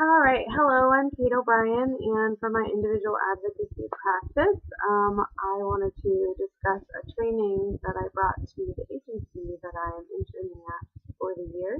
All right, hello, I'm Kate O'Brien, and for my individual advocacy practice, I wanted to discuss a training that I brought to the agency that I am interning at for the year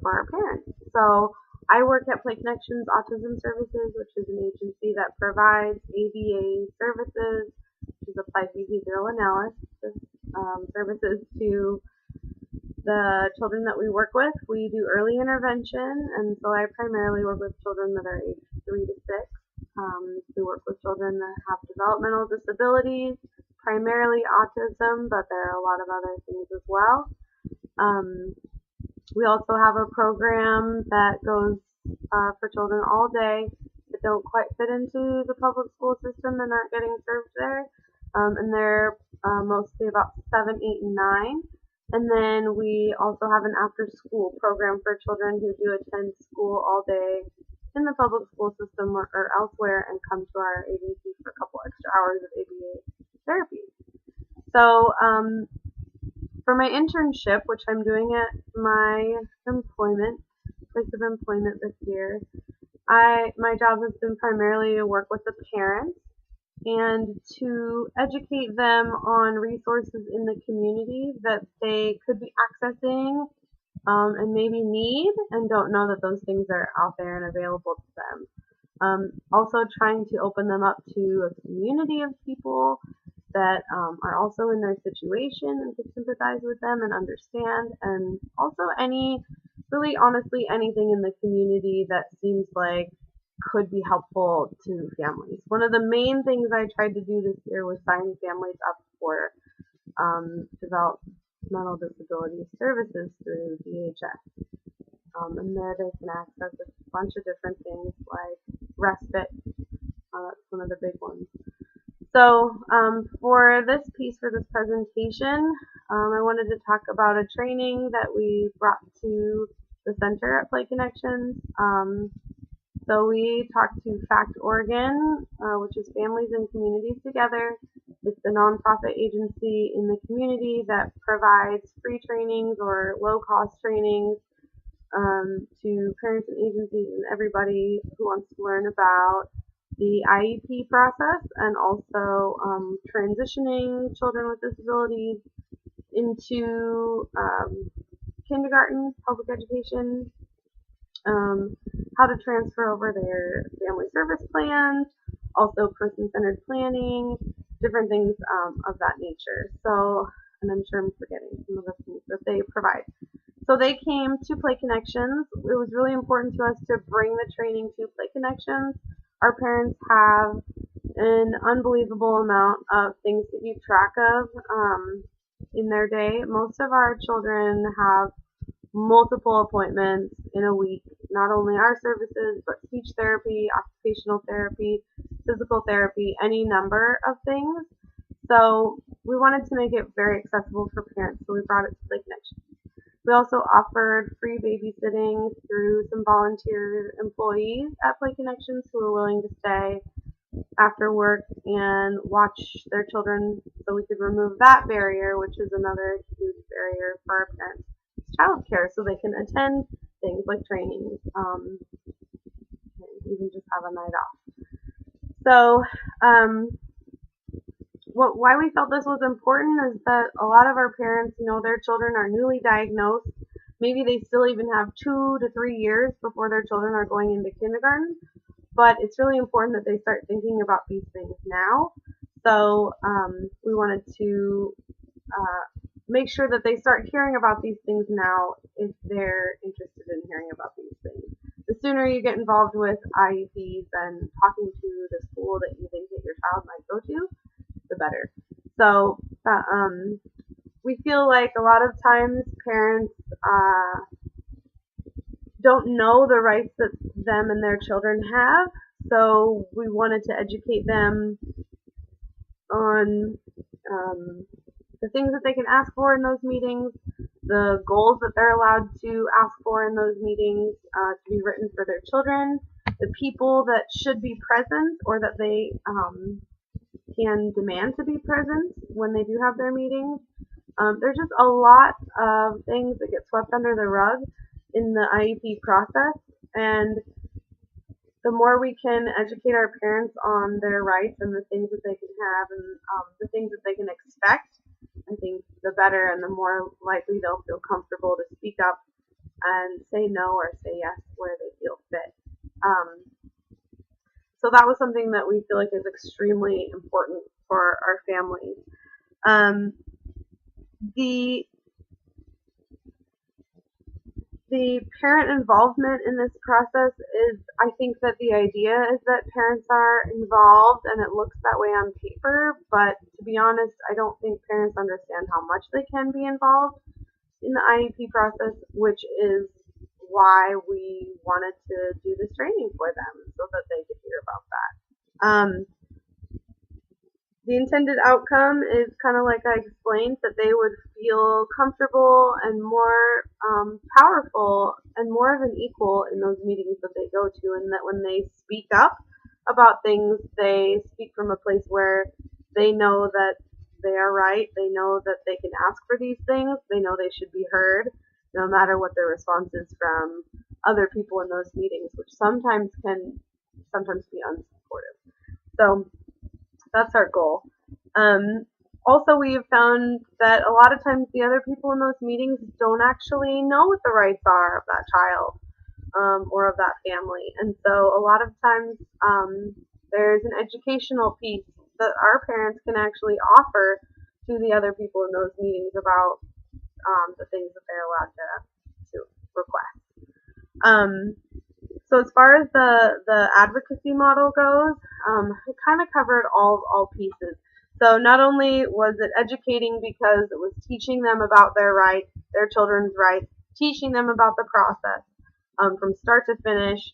for our parents. So I work at Play Connections Autism Services, which is an agency that provides ABA services, which is applied behavioral analysis services to the children that we work with. We do early intervention, and so I primarily work with children that are age 3 to 6. We work with children that have developmental disabilities, primarily autism, but there are a lot of other things as well. Um, we also have a program that goes for children all day that don't quite fit into the public school system and aren't getting served there. And they're mostly about 7, 8, and 9. And then we also have an after school program for children who do attend school all day in the public school system or elsewhere and come to our agency for a couple extra hours of ABA therapy. So for my internship, which I'm doing at my place of employment this year, my job has been primarily to work with the parents and to educate them on resources in the community that they could be accessing and maybe need and don't know that those things are out there and available to them. Also trying to open them up to a community of people that are also in their situation and can sympathize with them and understand, and also really honestly anything in the community that seems like could be helpful to families. One of the main things I tried to do this year was sign families up for developmental disability services through DHS. And there they can access a bunch of different things like respite. That's one of the big ones. So for this piece, for this presentation, I wanted to talk about a training that we brought to the center at Play Connections. So we talked to FACT Oregon, which is Families and Communities Together. It's a nonprofit agency in the community that provides free trainings or low-cost trainings to parents and agencies and everybody who wants to learn about the IEP process and also transitioning children with disabilities into kindergarten, public education, how to transfer over their family service plans, also person-centered planning, different things of that nature. So, and I'm sure I'm forgetting some of the things that they provide. So they came to Play Connections. It was really important to us to bring the training to Play Connections. Our parents have an unbelievable amount of things to keep track of in their day. Most of our children have multiple appointments in a week, not only our services, but speech therapy, occupational therapy, physical therapy, any number of things. So we wanted to make it very accessible for parents, so we brought it to Play Connections. We also offered free babysitting through some volunteer employees at Play Connections who were willing to stay after work and watch their children, so we could remove that barrier, which is another huge barrier for our parents. Childcare, so they can attend things like trainings, and even just have a night off. So, why we felt this was important is that a lot of our parents, their children are newly diagnosed. Maybe they still even have 2 to 3 years before their children are going into kindergarten, but it's really important that they start thinking about these things now. So we wanted to make sure that they start hearing about these things now if they're interested in hearing about these things. The sooner you get involved with IEPs and talking to the school that you think that your child might go to, the better. So we feel like a lot of times parents don't know the rights that them and their children have, so we wanted to educate them on the things that they can ask for in those meetings, the goals that they're allowed to ask for in those meetings to be written for their children, the people that should be present or that they can demand to be present when they do have their meetings. There's just a lot of things that get swept under the rug in the IEP process, and the more we can educate our parents on their rights and the things that they can have and the things that they can expect, I think the better and the more likely they'll feel comfortable to speak up and say no or say yes where they feel fit. Um, so that was something that we feel like is extremely important for our families. Um, the the parent involvement in this process is, I think that the idea is that parents are involved and it looks that way on paper, but to be honest, I don't think parents understand how much they can be involved in the IEP process, which is why we wanted to do this training for them so that they could hear about that. The intended outcome is kind of like I explained, that they would feel comfortable and more powerful and more of an equal in those meetings that they go to, and that when they speak up about things, they speak from a place where they know that they are right, they know that they can ask for these things, they know they should be heard, no matter what their response is from other people in those meetings, which sometimes can be unsupportive. So that's our goal. Also, we have found that a lot of times the other people in those meetings don't actually know what the rights are of that child or of that family. And so a lot of times there's an educational piece that our parents can actually offer to the other people in those meetings about the things that they're allowed to request. So as far as the advocacy model goes, it kind of covered all pieces. So not only was it educating because it was teaching them about their rights, their children's rights, teaching them about the process from start to finish,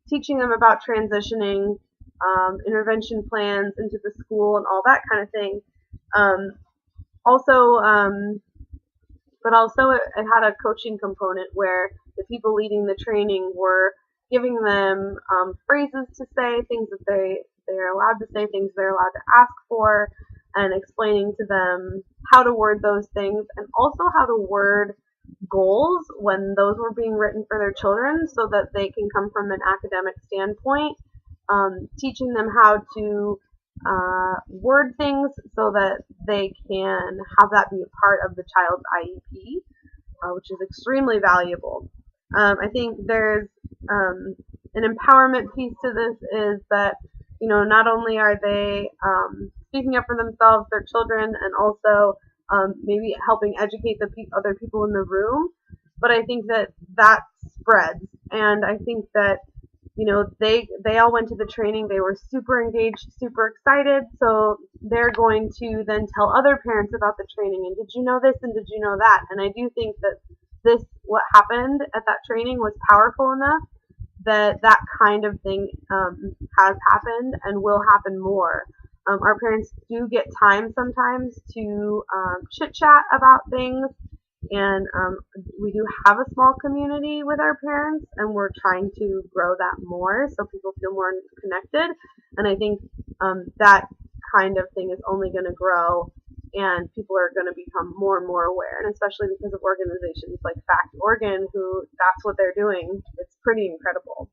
teaching them about transitioning, intervention plans into the school and all that kind of thing. But also it had a coaching component where the people leading the training were giving them phrases to say, things that they're allowed to say, things they're allowed to ask for, and explaining to them how to word those things and also how to word goals when those were being written for their children so that they can come from an academic standpoint, teaching them how to word things so that they can have that be a part of the child's IEP, which is extremely valuable. I think there's an empowerment piece to this is that, not only are they speaking up for themselves, their children, and also maybe helping educate the other people in the room, but I think that spreads, and I think that they all went to the training. They were super engaged, super excited. So they're going to then tell other parents about the training. And did you know this? And did you know that? And I do think that what happened at that training was powerful enough that kind of thing has happened and will happen more. Our parents do get time sometimes to chit chat about things. And we do have a small community with our parents, and we're trying to grow that more so people feel more connected. And I think that kind of thing is only going to grow, and people are going to become more and more aware, and especially because of organizations like Fact Oregon, who that's what they're doing. It's pretty incredible.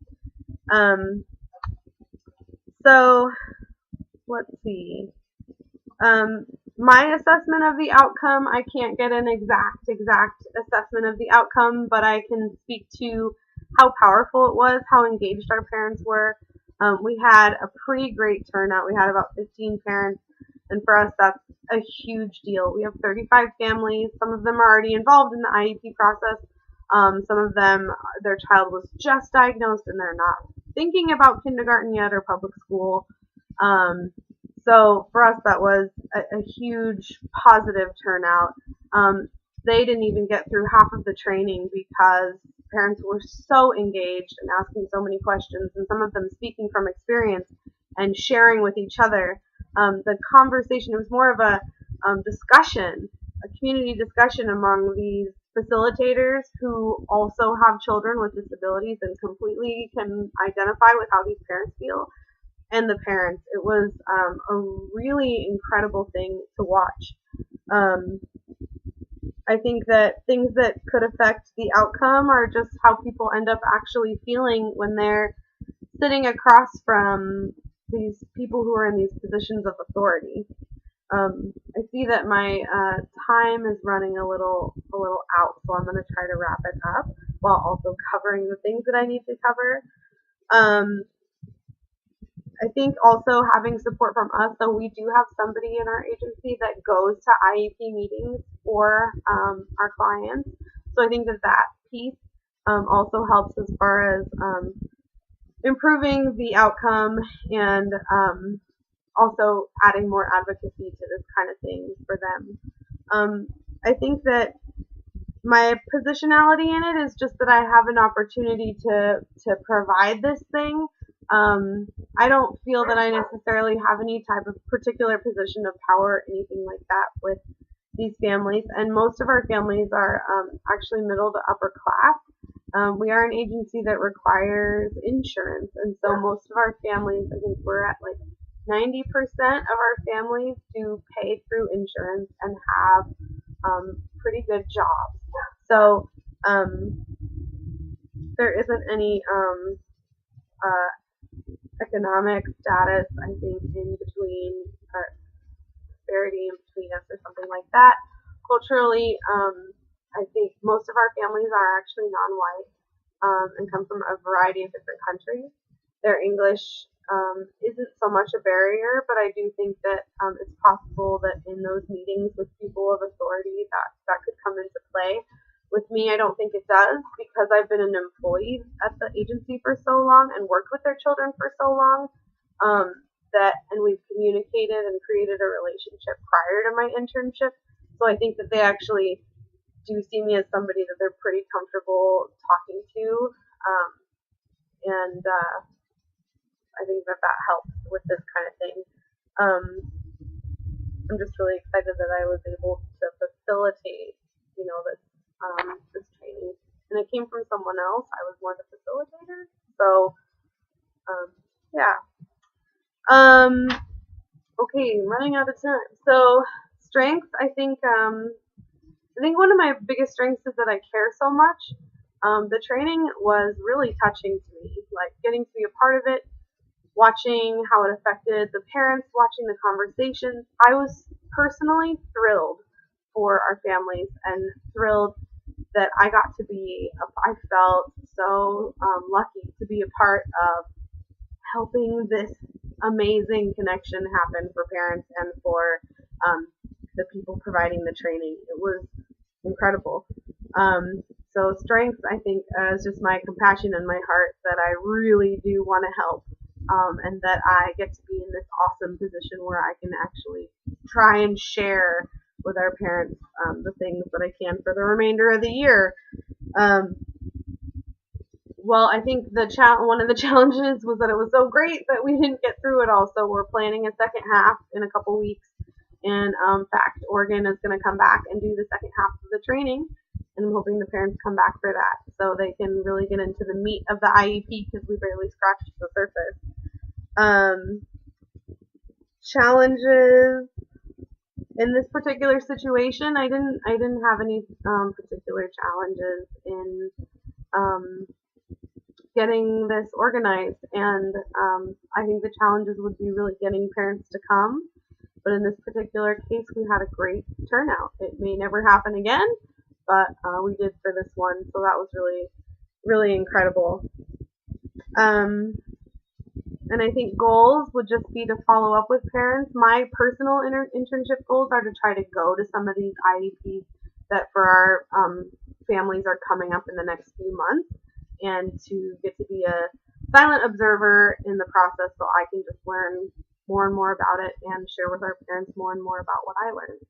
So let's see. My assessment of the outcome, I can't get an exact assessment of the outcome, but I can speak to how powerful it was, how engaged our parents were. We had a pretty great turnout. We had about 15 parents, and for us, that's a huge deal. We have 35 families. Some of them are already involved in the IEP process. Some of them, their child was just diagnosed, and they're not thinking about kindergarten yet or public school. So for us, that was a huge positive turnout. They didn't even get through half of the training because parents were so engaged and asking so many questions, and some of them speaking from experience and sharing with each other. The conversation, it was more of a discussion, a community discussion among these facilitators who also have children with disabilities and completely can identify with how these parents feel. And the parents. It was a really incredible thing to watch. I think that things that could affect the outcome are just how people end up actually feeling when they're sitting across from these people who are in these positions of authority. I see that my time is running a little out, so I'm going to try to wrap it up while also covering the things that I need to cover. I think also having support from us, so we do have somebody in our agency that goes to IEP meetings for our clients. So I think that that piece also helps as far as improving the outcome and also adding more advocacy to this kind of thing for them. I think that my positionality in it is just that I have an opportunity to provide this thing. I don't feel that I necessarily have any type of particular position of power or anything like that with these families, and most of our families are actually middle to upper class. We are an agency that requires insurance, and so most of our families, I think we're at like 90% of our families do pay through insurance and have pretty good jobs. So there isn't any economic status, I think, in between, or disparity in between us or something like that. Culturally, I think most of our families are actually non-white and come from a variety of different countries. Their English isn't so much a barrier, but I do think that it's possible that in those meetings with people of authority that could come into play. With me, I don't think it does, because I've been an employee at the agency for so long and worked with their children for so long and we've communicated and created a relationship prior to my internship. So I think that they actually do see me as somebody that they're pretty comfortable talking to, and I think that helps with this kind of thing. I'm just really excited that I was able to facilitate, this training. And it came from someone else. I was more the facilitator. So, yeah. Okay, I'm running out of time. So, strengths, I think one of my biggest strengths is that I care so much. The training was really touching to me, like getting to be a part of it, watching how it affected the parents, watching the conversations. I was personally thrilled for our families and thrilled that I got to be, I felt so lucky to be a part of helping this amazing connection happen for parents and for the people providing the training. It was incredible. So strengths, I think, is just my compassion and my heart that I really do want to help, and that I get to be in this awesome position where I can actually try and share with our parents the things that I can for the remainder of the year. Well, I think one of the challenges was that it was so great that we didn't get through it all. So we're planning a second half in a couple weeks, and FACT Oregon is going to come back and do the second half of the training, and I'm hoping the parents come back for that so they can really get into the meat of the IEP, because we barely scratched the surface. Challenges in this particular situation, I didn't have any particular challenges in getting this organized, and I think the challenges would be really getting parents to come. But in this particular case, we had a great turnout. It may never happen again, but we did for this one, so that was really, really incredible. And I think goals would just be to follow up with parents. My personal internship goals are to try to go to some of these IEPs that for our families are coming up in the next few months, and to get to be a silent observer in the process so I can just learn more and more about it and share with our parents more and more about what I learned.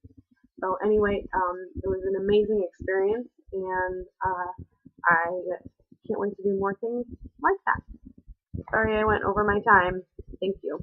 So anyway, it was an amazing experience, and I can't wait to do more things like that. Sorry I went over my time. Thank you.